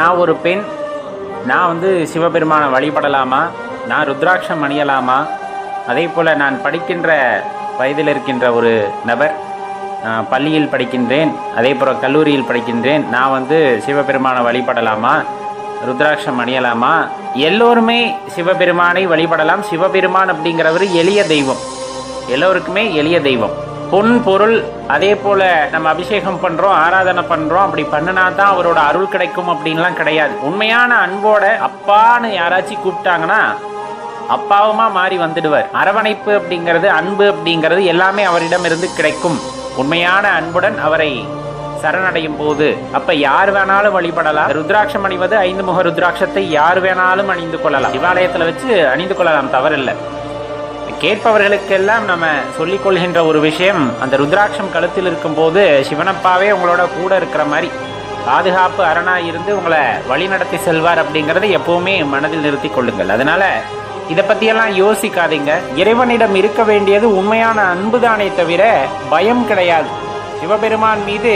நான் ஒரு பெண், நான் சிவபெருமானை வழிபடலாமா? நான் ருத்ராட்சம் அணியலாமா? அதே போல் நான் படிக்கின்ற வயதில் இருக்கின்ற ஒரு நபர், பள்ளியில் படிக்கின்றேன், அதே போல் கல்லூரியில் படிக்கின்றேன், நான் சிவபெருமானை வழிபடலாமா? ருத்ராட்சம் அணியலாமா? எல்லோருமே சிவபெருமானை வழிபடலாம். சிவபெருமான் அப்படிங்கிறவர் எளிய தெய்வம், எல்லோருக்குமே எளிய தெய்வம். பொன் பொருள் அதே போல் நம்ம அபிஷேகம் பண்ணுறோம், ஆராதனை பண்ணுறோம், அப்படி பண்ணினா தான் அவரோட அருள் கிடைக்கும் அப்படின்லாம் கிடையாது. உண்மையான அன்போட அப்பான்னு யாராச்சும் கூப்பிட்டாங்கன்னா அப்பாவுமா மாறி வந்துடுவார். அரவணைப்பு அப்படிங்கிறது, அன்பு அப்படிங்கிறது எல்லாமே அவரிடமிருந்து கிடைக்கும். உண்மையான அன்புடன் அவரை சரணடையும் போது அப்ப யார் வேணாலும் வழிபடலாம். ருத்ராட்சம் அணிவது 5 முக ருத்ராட்சத்தை யார் வேணாலும் அணிந்து கொள்ளலாம், சிவாலயத்தில் வச்சு அணிந்து கொள்ளலாம், தவறில்லை. கேட்பவர்களுக்கெல்லாம் நம்ம சொல்லிக் கொள்கின்ற ஒரு விஷயம், அந்த ருத்ராட்சம் கழுத்தில் இருக்கும் போது சிவனப்பாவே உங்களோட கூட இருக்கிற மாதிரி பாதுகாப்பு அரணா இருந்து உங்களை வழி நடத்தி செல்வார் அப்படிங்கிறத எப்பவுமே மனதில் நிறுத்தி கொள்ளுங்கள். அதனால இதை பற்றியெல்லாம் யோசிக்காதீங்க. இறைவனிடம் இருக்க வேண்டியது உண்மையான அன்பு தானே தவிர பயம் கிடையாது. சிவபெருமான் மீது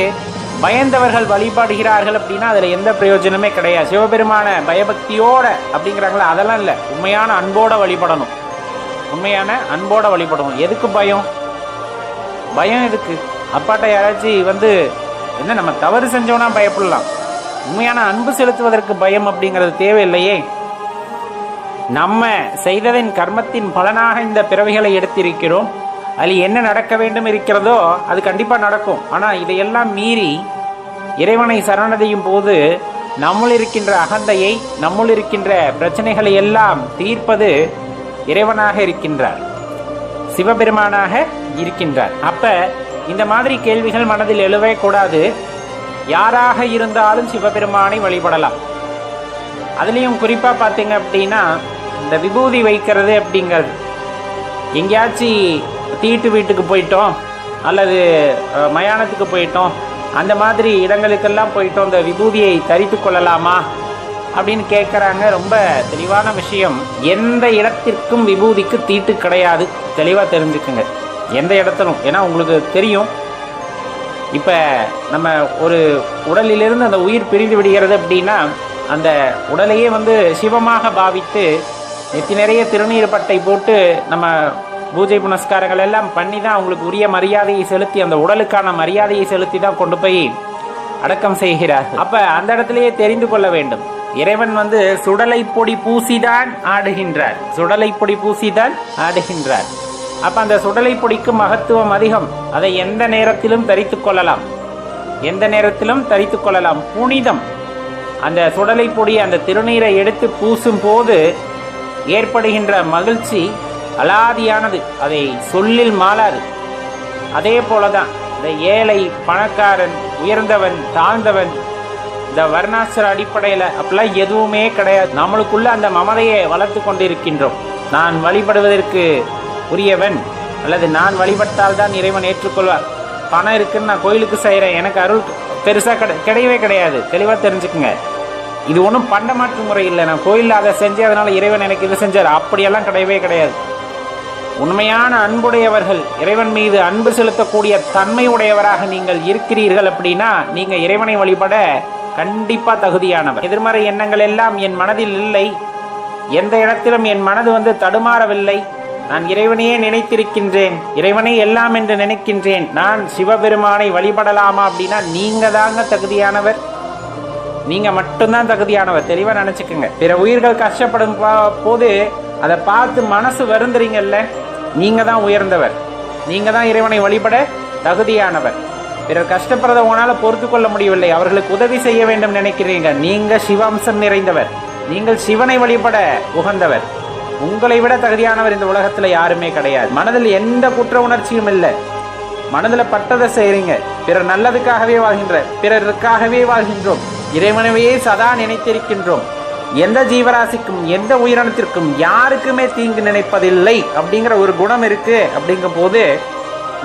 பயந்தவர்கள் வழிபாடுகிறார்கள் அப்படின்னா அதில் எந்த பிரயோஜனமே கிடையாது. சிவபெருமான பயபக்தியோட அப்படிங்கிறாங்களா, அதெல்லாம் இல்லை. உண்மையான அன்போட வழிபடணும், உண்மையான அன்போட வழிபடணும். எதுக்கு பயம்? பயம் எதுக்கு? அப்பாட்ட யாராச்சும் என்ன நம்ம தவறு செஞ்சோன்னா பயப்படலாம். உண்மையான அன்பு செலுத்துவதற்கு பயம் அப்படிங்கிறது தேவையில்லையே. நம்ம செய்ததின் கர்மத்தின் பலனாக இந்த பிறவிகளை எடுத்திருக்கிறோம். அதில் என்ன நடக்க வேண்டும் இருக்கிறதோ அது கண்டிப்பாக நடக்கும். ஆனால் இதையெல்லாம் மீறி இறைவனை சரணடையும் போது நம்முள் இருக்கின்ற அகந்தையை, நம்முள் இருக்கின்ற பிரச்சனைகளை எல்லாம் தீர்ப்பது இறைவனாக இருக்கின்றார், சிவபெருமானாக இருக்கின்றார். அப்ப இந்த மாதிரி கேள்விகள் மனதில் எழவே கூடாது. யாராக இருந்தாலும் சிவபெருமானை வழிபடலாம். அதுலேயும் குறிப்பாக பார்த்தீங்க அப்படின்னா இந்த விபூதி வைக்கிறது அப்படிங்கிறது, எங்கேயாச்சும் தீட்டு வீட்டுக்கு போயிட்டோம் அல்லது மயானத்துக்கு போயிட்டோம், அந்த மாதிரி இடங்களுக்கெல்லாம் போயிட்டோம், இந்த விபூதியை தரித்து கொள்ளலாமா அப்படின்னு கேட்குறாங்க. ரொம்ப தெளிவான விஷயம். எந்த இடத்திற்கும் விபூதிக்கு தீட்டு கிடையாது, தெளிவாக தெரிஞ்சுக்குங்க. எந்த இடத்திலும், ஏன்னா உங்களுக்கு தெரியும், இப்போ நம்ம ஒரு உடலிலிருந்து அந்த உயிர் பிரிந்து விடுகிறது அப்படின்னா அந்த உடலையே சிவமாக பாவித்து நெத்தி நிறைய திருநீர் பட்டை போட்டு நம்ம பூஜை புனஸ்காரங்கள் எல்லாம் பண்ணி தான் அவங்களுக்கு உரிய மரியாதையை செலுத்தி, அந்த உடலுக்கான மரியாதையை செலுத்தி தான் கொண்டு போய் அடக்கம் செய்கிறார். அப்ப அந்த இடத்திலேயே தெரிந்து கொள்ள வேண்டும், இறைவன் சுடலை பொடி பூசிதான் ஆடுகின்றார், சுடலை பொடி பூசிதான் ஆடுகின்றார். அப்ப அந்த சுடலை பொடிக்கு மகத்துவம் அதிகம். அதை எந்த நேரத்திலும் தரித்து கொள்ளலாம், எந்த நேரத்திலும் தரித்து கொள்ளலாம். புனிதம். அந்த சுடலை பொடி, அந்த திருநீரை எடுத்து பூசும் போது ஏற்படுகின்ற மகிழ்ச்சி அலாதியானது, அதை சொல்லில் மாளாது. அதே போலதான் இந்த ஏழை பணக்காரன், உயர்ந்தவன் தாழ்ந்தவன், இந்த வர்ணாசிர அடிப்படையில் அப்படிலாம் எதுவுமே கிடையாது. நம்மளுக்குள்ள அந்த மமதையை வளர்த்து கொண்டிருக்கின்றோம். நான் வழிபடுவதற்கு உரியவன் அல்லது நான் வழிபட்டால் தான் இறைவன் ஏற்றுக்கொள்வார். பணம் இருக்குன்னு நான் கோயிலுக்கு செய்கிறேன், எனக்கு அருள் பெருசாக கிடையவே கிடையாது. தெளிவாக தெரிஞ்சுக்குங்க. இது ஒன்றும் பண்டமாற்று முறை இல்லை. நான் கோயிலில் அதை செஞ்சு அதனால் இறைவன் எனக்கு இது செஞ்சார், அப்படியெல்லாம் கிடையவே கிடையாது. உண்மையான அன்புடையவர்கள், இறைவன் மீது அன்பு செலுத்தக்கூடிய தன்மை உடையவராக நீங்கள் இருக்கிறீர்கள் அப்படின்னா நீங்கள் இறைவனை வழிபட கண்டிப்பாக தகுதியானவர். எதிர்மறை எண்ணங்கள் எல்லாம் என் மனதில் இல்லை, எந்த இடத்திலும் என் மனது தடுமாறவில்லை. நான் இறைவனையே நினைத்திருக்கின்றேன், இறைவனை எல்லாம் என்று நினைக்கின்றேன், நான் சிவபெருமானை வழிபடலாமா அப்படின்னா நீங்க தாங்க தகுதியானவர், நீங்க மட்டும்தான் தகுதியானவர். தெளிவா நினைச்சுக்குங்க. பிற உயிர்கள் கஷ்டப்படும் போது அதை பார்த்து மனசு வருந்துறீங்கல்ல, நீங்க தான் உயர்ந்தவர், நீங்க தான் இறைவனை வழிபட தகுதியானவர். பிறர் கஷ்டப்படுறத உங்களால பொறுத்து கொள்ள முடியவில்லை, அவர்களுக்கு உதவி செய்ய வேண்டும் நினைக்கிறீங்க, நீங்க சிவாம்சம் நிறைந்தவர், நீங்கள் சிவனை வழிபட உகந்தவர். உங்களை விட தகுதியானவர் இந்த உலகத்துல யாருமே கிடையாது. மனதில் எந்த குற்ற உணர்ச்சியும் இல்லை, மனதில் பட்டதை செய்றீங்க. பிறர் நல்லதுக்காகவே வாழ்கின்ற, பிறருக்காகவே வாழ்கின்றோம், இறைவனையே சதா நினைத்திருக்கின்றோம். எந்த ஜீவராசிக்கும் எந்த உயிரினத்திற்கும் யாருக்குமே தீங்கு நினைப்பதில்லை அப்படிங்கிற ஒரு குணம் இருக்கு. அப்படிங்கும் போது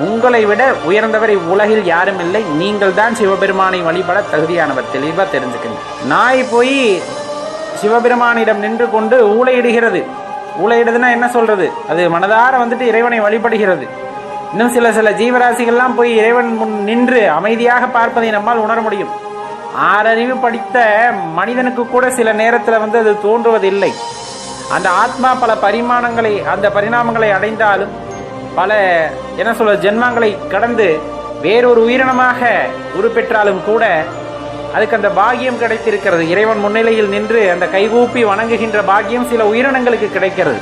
உங்களை விட உயர்ந்தவர் இவ்வுலகில் யாரும் இல்லை, நீங்கள் தான் சிவபெருமானை வழிபட தகுதியானவர். தெளிவாக தெரிஞ்சுக்கணும். நாய் போய் சிவபெருமானிடம் நின்று கொண்டு ஊளையிடுகிறது. ஊளையிடுதுன்னா என்ன சொல்றது? அது மனதார இறைவனை வழிபடுகிறது. இன்னும் சில ஜீவராசிகள்லாம் போய் இறைவன் முன் நின்று அமைதியாக பார்ப்பதை நம்மால் உணர முடியும். ஆறறிவு படித்த மனிதனுக்கு கூட சில நேரத்தில் அது தோன்றுவதில்லை. அந்த ஆத்மா பல பரிணாமங்களை அடைந்தாலும் பல ஜென்மங்களை கடந்து வேறொரு உயிரினமாக உருப்பெற்றாலும் கூட அதுக்கு அந்த பாக்கியம் கிடைத்திருக்கிறது. இறைவன் முன்னிலையில் நின்று அந்த கைகூப்பி வணங்குகின்ற பாக்கியம் சில உயிரினங்களுக்கு கிடைக்கிறது.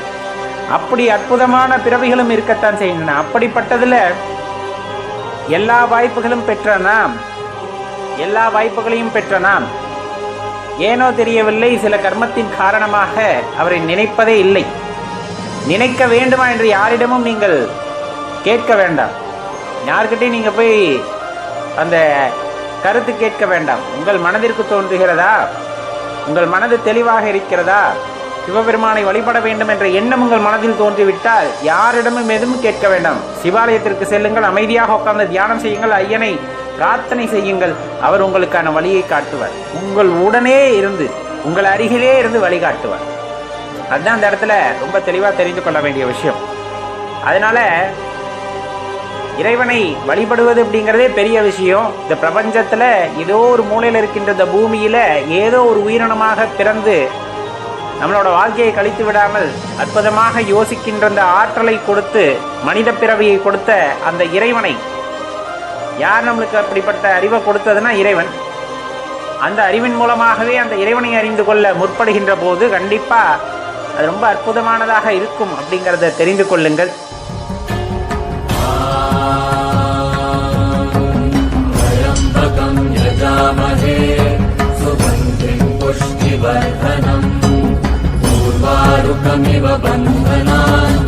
அப்படி அற்புதமான பிறவிகளும் இருக்கத்தான் செய்கின்றன. அப்படிப்பட்டதுல எல்லா வாய்ப்புகளையும் பெற்ற நாம் ஏனோ தெரியவில்லை, சில கர்மத்தின் காரணமாக அவரை நினைப்பதே இல்லை. நினைக்க வேண்டுமா என்று யாரிடமும் நீங்கள் கேட்க வேண்டாம். யார்கிட்டையும் நீங்க போய் அந்த கருத்து கேட்க வேண்டாம். உங்கள் மனதிற்கு தோன்றுகிறதா? உங்கள் மனது தெளிவாக இருக்கிறதா? சிவபெருமானை வழிபட வேண்டும் என்ற எண்ணம் உங்கள் மனதில் தோன்றிவிட்டால் யாரிடமும் எதுவும் கேட்க வேண்டாம். சிவாலயத்திற்கு செல்லுங்கள், அமைதியாக உட்கார்ந்து தியானம் செய்யுங்கள், ஐயனை பிரார்த்தனை செய்யுங்கள். அவர் உங்களுக்கான வழியை காட்டுவார். உங்கள் உடனே இருந்து, உங்கள் அருகிலே இருந்து வழிகாட்டுவார். அதுதான் அந்த இடத்துல ரொம்ப தெளிவாக தெரிந்து கொள்ள வேண்டிய விஷயம். அதனால இறைவனை வழிபடுவது அப்படிங்கிறதே பெரிய விஷயம். இந்த பிரபஞ்சத்துல ஏதோ ஒரு மூலையில் இருக்கின்ற இந்த பூமியில ஏதோ ஒரு உயிரினமாக பிறந்து நம்மளோட வாழ்க்கையை கழித்து விடாமல் அற்புதமாக யோசிக்கின்ற அந்த ஆற்றலை கொடுத்து மனித பிறவியை கொடுத்த அந்த இறைவனை, யார் நம்மளுக்கு அப்படிப்பட்ட அறிவை கொடுத்ததுன்னா இறைவன். அந்த அறிவின் மூலமாகவே அந்த இறைவனை அறிந்து கொள்ள முற்படுகின்ற போது கண்டிப்பா அது ரொம்ப அற்புதமானதாக இருக்கும் அப்படிங்கிறத தெரிந்து கொள்ளுங்கள். पुष्टिवर्धनम् पूर्वारुकमिव बन्धनान्